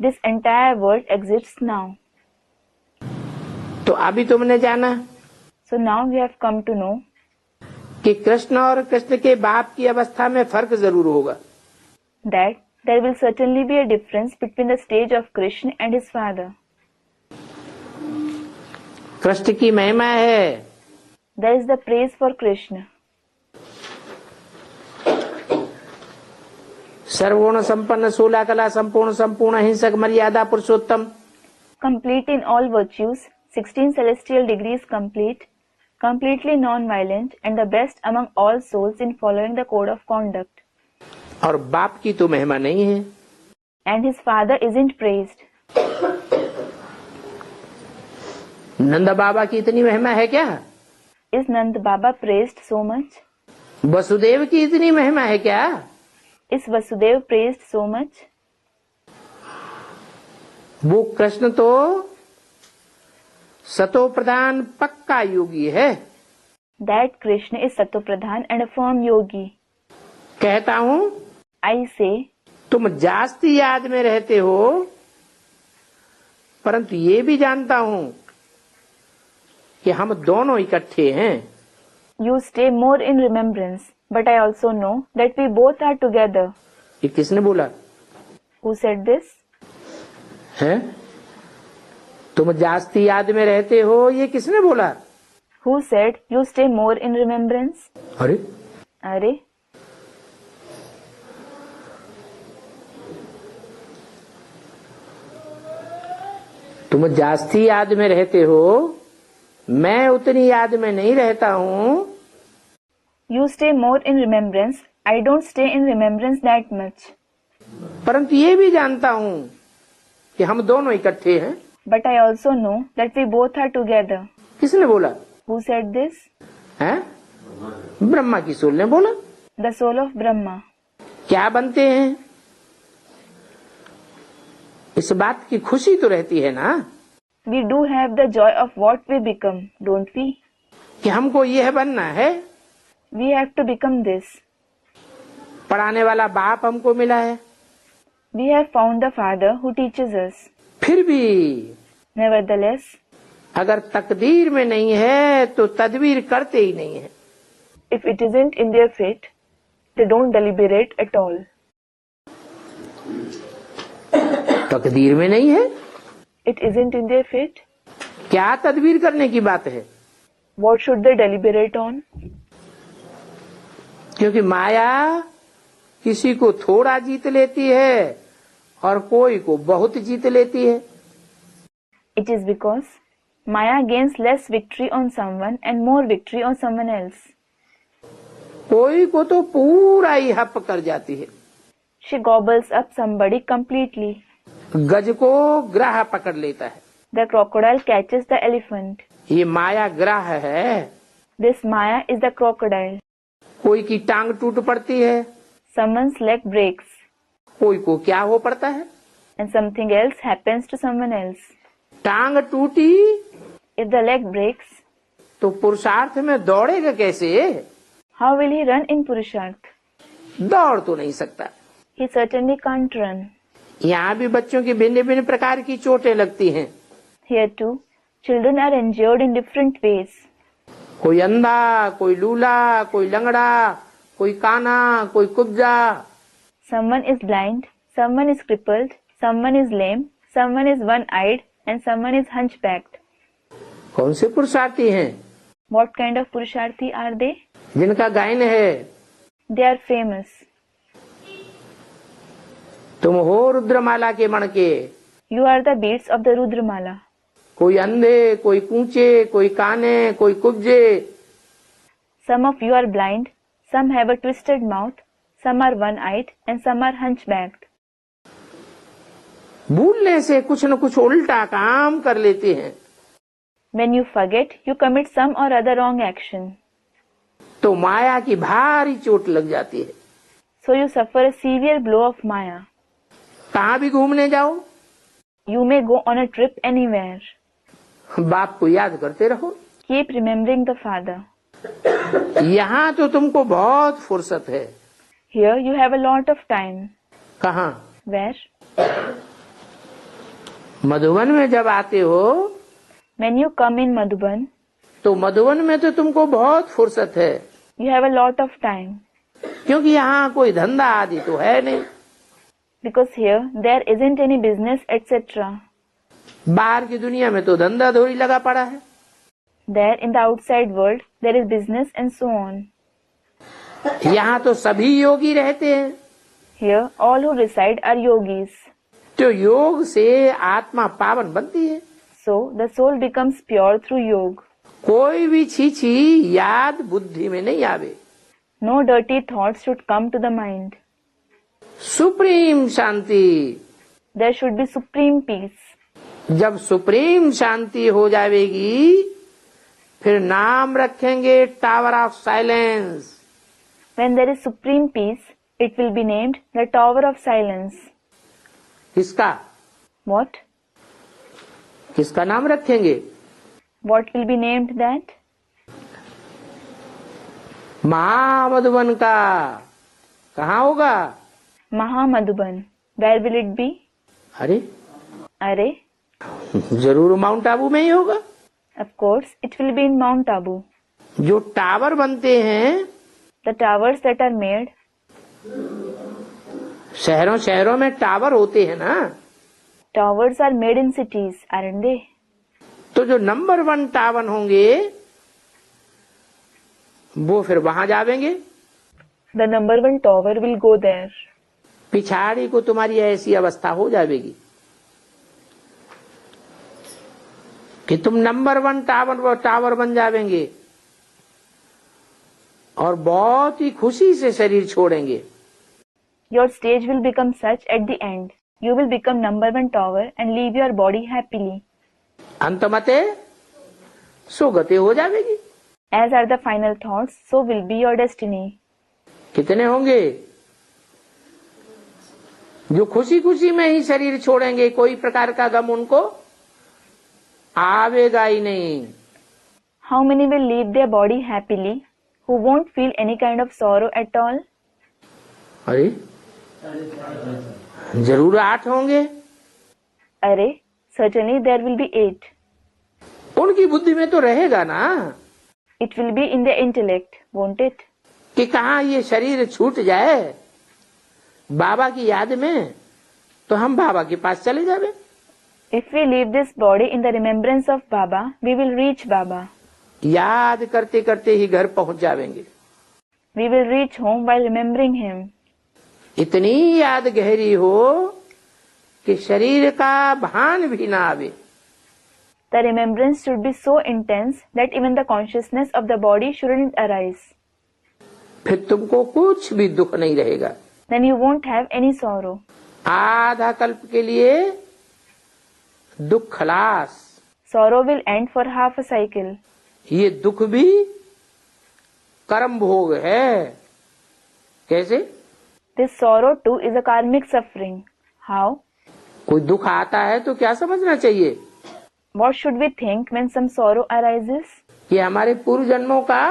A: This entire world exists now.
B: तो अभी तुमने जाना
A: So now we have come to know
B: कि कृष्ण और कृष्ण के बाप की अवस्था में फर्क जरूर होगा।
A: that there will certainly be a difference between the stage of Krishna and his father.
B: Krishna की महिमा है।
A: There is the praise for Krishna.
B: सर्वगुण संपन्न 16 कला संपूर्ण संपूर्ण अहिंसक मर्यादा पुरुषोत्तम,
A: Complete in all virtues, 16 celestial degrees complete, completely non-violent and the best among all souls in following the code of conduct.
B: और बाप की तो महिमा नहीं है।
A: And his father isn't praised.
B: नंद बाबा की इतनी महिमा है क्या?
A: Is Nand Baba praised so much?
B: Vasudev की इतनी महिमा है क्या?
A: Is Vasudev praised so much?
B: वो कृष्ण तो सतो प्रधान पक्का योगी है।
A: That Krishna is Satopradhan and a firm yogi.
B: कहता हूँ
A: I say,
B: तुम जास्ती याद में रहते हो, परंतु ये भी जानता हूँ कि हम दोनों इकट्ठे हैं।
A: you stay more in remembrance, but I also know that we both are together.
B: ये किसने बोला?
A: Who said this?
B: है? तुम जास्ती याद में रहते हो, ये किसने बोला?
A: Who said you stay more in remembrance?
B: अरे
A: Are?
B: तुम जास्ती याद में रहते हो, मैं उतनी याद में नहीं रहता हूँ।
A: You stay more in remembrance. I don't stay in remembrance that much.
B: परंतु ये भी जानता हूँ कि हम दोनों इकट्ठे हैं।
A: But I also know that we both are together.
B: किसने बोला?
A: Who said this?
B: है? ब्रह्मा की सोल ने बोला।
A: The soul of Brahma.
B: क्या बनते हैं? इस बात की खुशी तो रहती है ना
A: We do have the joy of what we become, don't we?
B: कि हमको यह बनना है।
A: We have to become this.
B: पढ़ाने वाला बाप हमको मिला है।
A: We have found the Father who teaches us.
B: फिर भी
A: Nevertheless,
B: अगर तकदीर में नहीं है तो तदबीर करते ही नहीं है।
A: if it isn't in their fate, they don't deliberate at all.
B: तकदीर में नहीं है,
A: It isn't in their fate.
B: क्या तदबीर करने की बात है?
A: What should they deliberate on?
B: क्योंकि माया किसी को थोड़ा जीत लेती है और कोई को बहुत जीत लेती है।
A: It is because Maya gains less victory on someone and more victory on someone else.
B: कोई को तो पूरा ही हप कर जाती है।
A: She gobbles up somebody completely.
B: गज को ग्राह पकड़ लेता है।
A: The crocodile catches the elephant.
B: ये माया ग्राह है।
A: This Maya is the crocodile.
B: कोई की टांग टूट पड़ती है,
A: Someone's leg breaks
B: कोई को क्या हो पड़ता है?
A: and something else happens to someone else.
B: टांग टूटी
A: If the leg breaks,
B: तो पुरुषार्थ में दौड़ेगा कैसे?
A: how will he run in Purusharth?
B: दौड़ तो नहीं सकता।
A: He certainly can't run.
B: यहाँ भी बच्चों की भिन्न भिन्न प्रकार की चोटें लगती हैं।
A: Here too, children are injured in different ways.
B: कोई अंधा, कोई लूला, कोई लंगड़ा, कोई काना, कोई Kubja.
A: Someone is blind, someone is crippled, someone is lame, someone is one-eyed, and someone is hunchbacked.
B: कौन से पुरुषार्थी हैं?
A: What kind of Purusharthi are they?
B: जिनका गायन है।
A: They are famous.
B: तुम हो रुद्रमाला के मणके।
A: You are the beads of the Rudramala.
B: कोई अंधे, कोई कूचे, कोई काने, कोई कुब्जे।
A: Some of you are blind, some have a twisted mouth, some are one-eyed, and some are hunchbacked.
B: भूलने से कुछ न कुछ उल्टा काम कर लेते हैं।
A: When you forget, you commit some or other wrong action.
B: तो माया की भारी चोट लग जाती है।
A: So you suffer a severe blow of Maya.
B: कहाँ भी घूमने जाओ,
A: You may go on a trip anywhere.
B: बाप को याद करते रहो।
A: Keep remembering the Father.
B: यहाँ तो तुमको बहुत फुर्सत है।
A: Here you have a lot of time.
B: कहाँ?
A: Where?
B: मधुबन में जब आते हो
A: When you come in Madhuban,
B: तो मधुबन में तो तुमको बहुत फुर्सत है,
A: you have a lot of time.
B: क्योंकि यहाँ कोई धंधा आदि तो है नहीं।
A: Because here there isn't any business, etc.
B: बाहर की दुनिया में तो धंधा धोरी लगा पड़ा है।
A: There in the outside world there is business and so on.
B: यहाँ तो सभी योगी रहते हैं।
A: Here all who reside are yogis.
B: तो योग से आत्मा पावन बनती है।
A: So the soul becomes pure through yoga.
B: कोई भी छीछी याद बुद्धि में नहीं आवे।
A: No dirty thoughts should come to the mind.
B: Supreme Shanti.
A: There should be supreme peace.
B: जब सुप्रीम शांति हो जाएगी फिर नाम रखेंगे tower of silence.
A: When there is supreme peace, it will be named the Tower of Silence.
B: किसका?
A: What?
B: किसका नाम रखेंगे?
A: What will be named that?
B: महामधुबन का। कहाँ होगा?
A: Mahamadhuban. Where will it be?
B: अरे
A: Jरूर
B: माउंट आबू में ही होगा।
A: Of course, it will be in Mount Abu.
B: जो टावर बनते हैं,
A: The towers that are made,
B: शहरों शहरों में टावर होते हैं ना,
A: towers are made in cities, aren't they?
B: तो जो नंबर 1 टावर होंगे वो फिर वहां जावेंगे।
A: The number 1 tower will go there.
B: पिछाड़ी को तुम्हारी ऐसी अवस्था हो जाएगी कि तुम नंबर 1 टावर बन जावेंगे और बहुत ही खुशी से शरीर छोड़ेंगे।
A: Your stage will become such at the end. You will become number 1 tower and leave your body happily.
B: अंतमते सुगति हो जाएगी।
A: As are the final thoughts, so will be your destiny.
B: कितने होंगे जो खुशी खुशी में ही शरीर छोड़ेंगे, कोई प्रकार का गम उनको आवेगा ही नहीं।
A: How many will leave their body happily, who won't feel any kind of sorrow at all?
B: अरे जरूर 8 होंगे।
A: अरे certainly there will be 8.
B: उनकी बुद्धि में तो रहेगा ना।
A: It will be in their intellect, won't it?
B: कि कहाँ ये शरीर छूट जाए बाबा की याद में तो हम बाबा के पास चले जावे।
A: If we leave this body in the remembrance of Baba, we will reach Baba.
B: याद करते करते ही घर पहुंच जावेंगे।
A: We will reach home while remembering him.
B: इतनी याद गहरी हो कि शरीर का भान भी ना आवे।
A: The remembrance should be so intense that even the consciousness of the body shouldn't arise.
B: फिर तुमको कुछ भी दुख नहीं रहेगा।
A: Then you won't have any sorrow.
B: आधा कल्प के लिए दुख खलास।
A: Sorrow will end for half a cycle.
B: ये दुख भी कर्म भोग है। कैसे?
A: This sorrow too is a karmic suffering. How?
B: कोई दुख आता है तो क्या समझना चाहिए?
A: What should we think when some sorrow arises?
B: ये हमारे पूर्व जन्मों का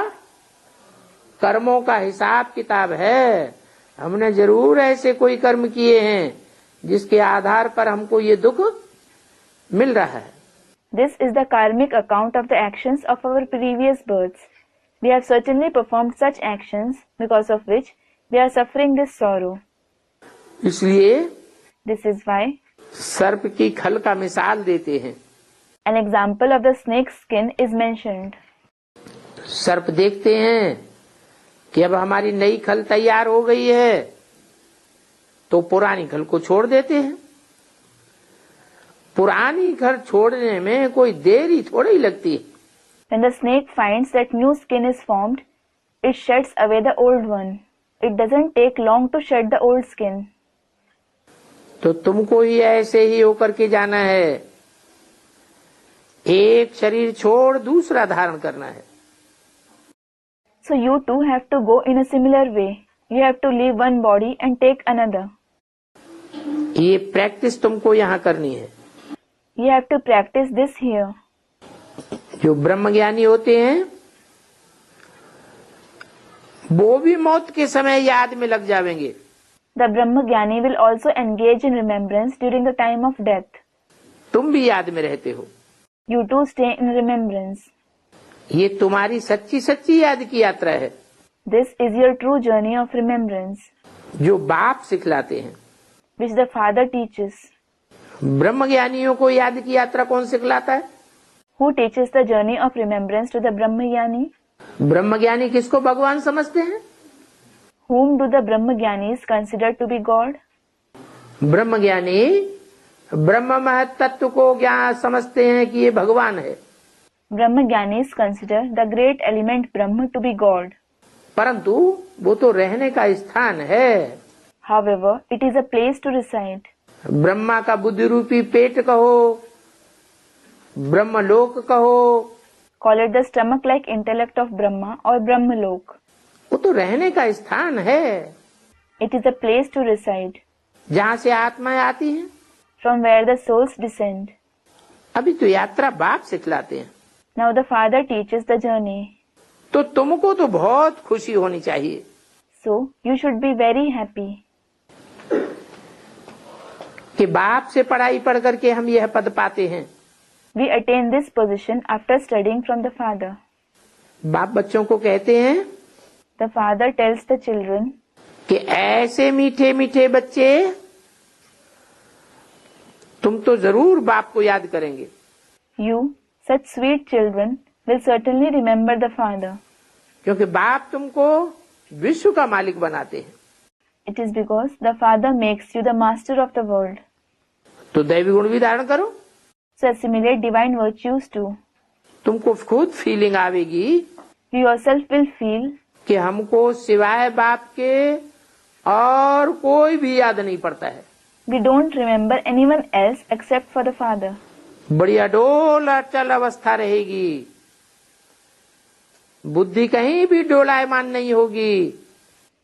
B: कर्मों का हिसाब किताब है। हमने जरूर ऐसे कोई कर्म किए हैं जिसके आधार पर हमको ये दुख मिल रहा है।
A: This is the karmic account of the actions of our previous births. We have certainly performed such actions because of which we are suffering this sorrow.
B: इसलिए
A: This is why
B: सर्प की खल का मिसाल देते हैं।
A: an example of the snake's skin is mentioned.
B: सर्प देखते हैं कि अब हमारी नई खल तैयार हो गई है तो पुरानी खल को छोड़ देते हैं। पुरानी खल छोड़ने में कोई देरी थोड़ी ही लगती है।
A: When the snake finds that new skin is formed, it sheds away the old one. It doesn't take long to shed the old skin.
B: तो तुमको ही ऐसे ही होकर के जाना है। एक शरीर छोड़ दूसरा धारण करना है।
A: So you too have to go in a similar way. You have to leave one body and take another.
B: ये प्रैक्टिस तुमको यहाँ करनी है।
A: You have to practice this here.
B: जो ब्रह्मज्ञानी होते हैं वो भी मौत के समय याद में लग जाएंगे।
A: The Brahmagyani will also engage in remembrance during the time of death.
B: तुम भी याद में रहते हो।
A: You too stay in remembrance.
B: ये तुम्हारी सच्ची सच्ची याद की यात्रा है।
A: This is your true journey of remembrance,
B: जो बाप सिखलाते हैं।
A: which the Father teaches.
B: ब्रह्मज्ञानियों को याद की यात्रा कौन सिखलाता है?
A: Who teaches the journey of remembrance to the Brahmagyani?
B: ब्रह्मज्ञानी किसको भगवान समझते हैं?
A: Whom do the Brahmagyanis consider to be God?
B: ब्रह्मज्ञानी ब्रह्म महत्त्व को ज्ञान समझते हैं कि ये भगवान है।
A: Brahmagyanis consider the great element Brahma to be God.
B: परंतु वो तो रहने का स्थान है।
A: However, it is a place to reside.
B: Brahma का बुद्धि रूपी पेट कहो ब्रह्मलोक कहो,
A: Call it the stomach-like intellect of Brahma or Brahmalok.
B: वो तो रहने का स्थान है,
A: It is a place to reside,
B: जहाँ से आत्माएं आती हैं।
A: from where the souls descend.
B: अभी तो यात्रा बाप सिखलाते हैं,
A: Now the Father teaches the journey.
B: तो तुमको तो बहुत खुशी होनी चाहिए।
A: So you should be very happy
B: कि बाप से पढ़ाई पढ़ करके हम यह पद पाते हैं।
A: we attain this position after studying from the Father.
B: बाप बच्चों को कहते हैं
A: The Father tells the children,
B: कि ऐसे मीठे मीठे बच्चे तुम तो जरूर बाप को याद करेंगे।
A: you, such sweet children, will certainly remember the Father.
B: क्योंकि बाप तुमको विश्व का मालिक बनाते हैं।
A: It is because the Father makes you the master of the world.
B: तो दैवी गुण भी धारण करो।
A: So assimilate divine virtues too.
B: तुमको खुद फीलिंग आवेगी
A: You yourself will feel
B: कि हमको सिवाय बाप के और कोई भी याद नहीं पड़ता है।
A: we don't remember anyone else except for the Father.
B: बड़ी अडोल अचल अवस्था रहेगी, बुद्धि कहीं भी डोलायमान नहीं होगी।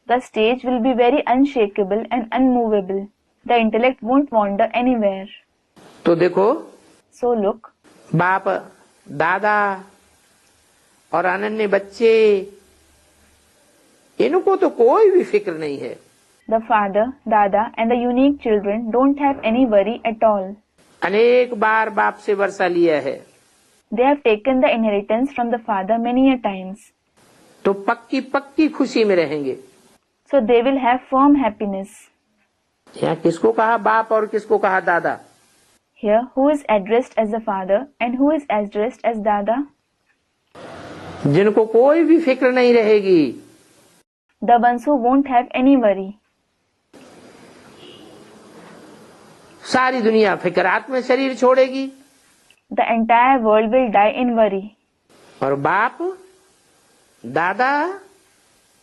A: The stage will be very unshakable and unmovable. The intellect won't wander anywhere.
B: तो देखो,
A: So look,
B: बाप दादा और अनन्य बच्चे, इनको तो कोई भी फिक्र नहीं है।
A: the Father, Dada and the unique children don't have any worry at all.
B: अनेक बार बाप से वर्षा लिया है,
A: They have taken the inheritance from the Father many a times.
B: तो पक्की पक्की खुशी में रहेंगे।
A: So they will have firm happiness.
B: यहाँ किसको कहा बाप और किसको कहा दादा?
A: Here, who is addressed as the Father and who is addressed as Dada?
B: जिनको कोई भी फिक्र नहीं रहेगी,
A: The ones who won't have any worry.
B: सारी दुनिया फिक्रात में शरीर छोड़ेगी,
A: The entire world will die in worry.
B: और बाप दादा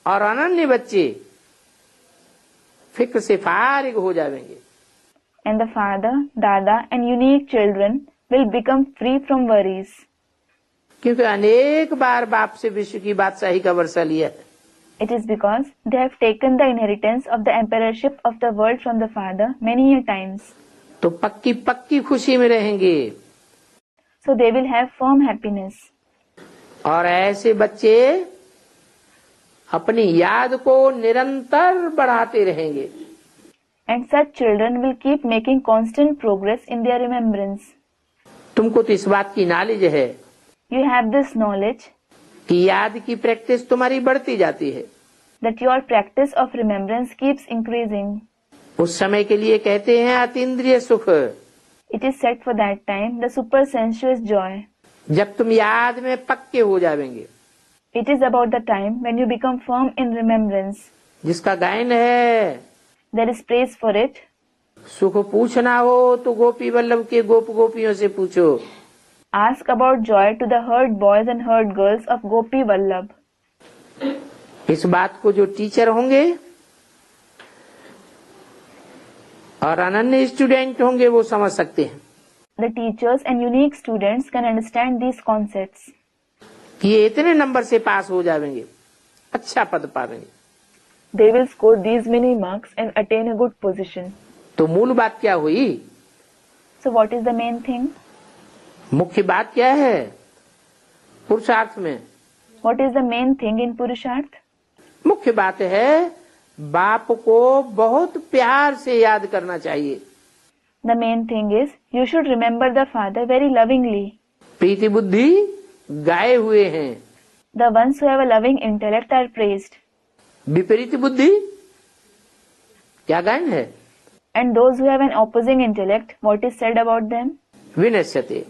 B: और अनन्य बच्चे फिक्र से फारिग हो जाएंगे।
A: And the Father, Dada and unique children will become free from worries.
B: क्योंकि अनेक बार बाप से विश्व की बादशाही का वर्षा लिया है।
A: It is because they have taken the inheritance of the emperorship of the world from the Father many a times.
B: तो पक्की पक्की खुशी में रहेंगे।
A: So they will have firm happiness.
B: और ऐसे बच्चे अपनी याद को निरंतर बढ़ाते रहेंगे।
A: And such children will keep making constant progress in their remembrance.
B: तुमको तो इस बात की नॉलेज है
A: You have this knowledge
B: कि याद की प्रैक्टिस तुम्हारी बढ़ती जाती है।
A: that your practice of remembrance keeps increasing.
B: उस समय के लिए कहते हैं अतीन्द्रिय सुख।
A: It is said for that time the supersensuous joy.
B: जब तुम याद में पक्के हो जाएंगे,
A: It is about the time when you become firm in remembrance.
B: जिसका गायन है,
A: There is praise for it.
B: सुख पूछना हो तो गोपी वल्लभ के गोप गोपियों से पूछो।
A: Ask about joy to the herd boys and herd girls of Gopi Vallabh.
B: इस बात को जो टीचर होंगे और अनन्य स्टूडेंट होंगे वो समझ सकते हैं
A: The teachers and unique students can understand these concepts.
B: कि ये इतने नंबर से पास हो जाएंगे, अच्छा पद पाएंगे।
A: They will score these many marks and attain a good position.
B: तो मूल बात क्या हुई?
A: So what is the main thing?
B: मुख्य बात क्या है पुरुषार्थ में?
A: What is the main thing in Purusharth?
B: मुख्य बात है बाप को बहुत प्यार से याद करना चाहिए।
A: The main thing is you should remember the Father very lovingly.
B: प्रीति बुद्धि गाए हुए हैं,
A: The ones who have a loving intellect are praised.
B: विपरीत बुद्धि क्या गायन है?
A: And those who have an opposing intellect, what is said about them?
B: विनश्यते।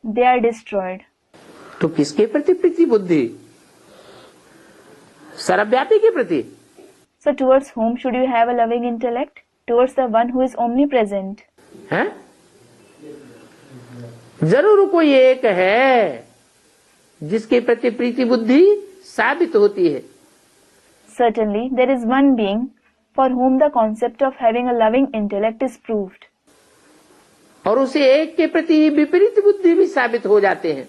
A: They are destroyed.
B: तो किसके प्रति प्रीति बुद्धि? सर्वव्यापी के प्रति।
A: So towards whom should you have a loving intellect? Towards the one who is omnipresent.
B: हैं? जरूर कोई एक है जिसके प्रति प्रीति बुद्धि साबित होती है।
A: Certainly, there is one being for whom the concept of having a loving intellect is proved.
B: और उसे एक के प्रति विपरीत बुद्धि भी साबित हो जाते हैं।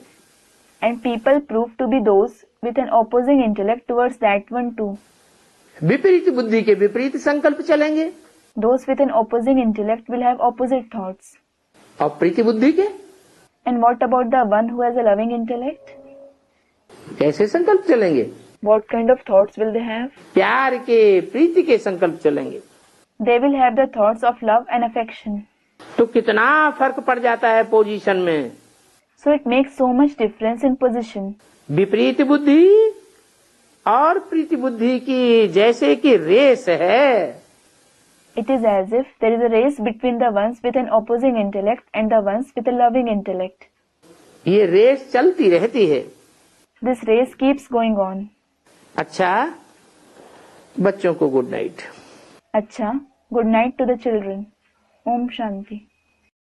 A: And people prove to be those with an opposing intellect towards that one too.
B: विपरीत बुद्धि के विपरीत संकल्प चलेंगे।
A: Those with an opposing intellect will have opposite thoughts.
B: और प्रीति बुद्धि के
A: And what about the one who has a loving intellect?
B: कैसे संकल्प चलेंगे?
A: What kind of thoughts will they have?
B: प्यार के, प्रीति के संकल्प चलेंगे।
A: They will have the thoughts of love and affection.
B: तो कितना फर्क पड़ जाता है पोजीशन में।
A: So it makes so much difference in position.
B: विपरीत बुद्धि और प्रीति बुद्धि की जैसे कि रेस है।
A: It is as if there is a race between the ones with an opposing intellect and the ones with a loving intellect.
B: ये race चलती रहती है।
A: This race keeps going on.
B: अच्छा, बच्चों को good night.
A: Acha, good night to the children. Om Shanti.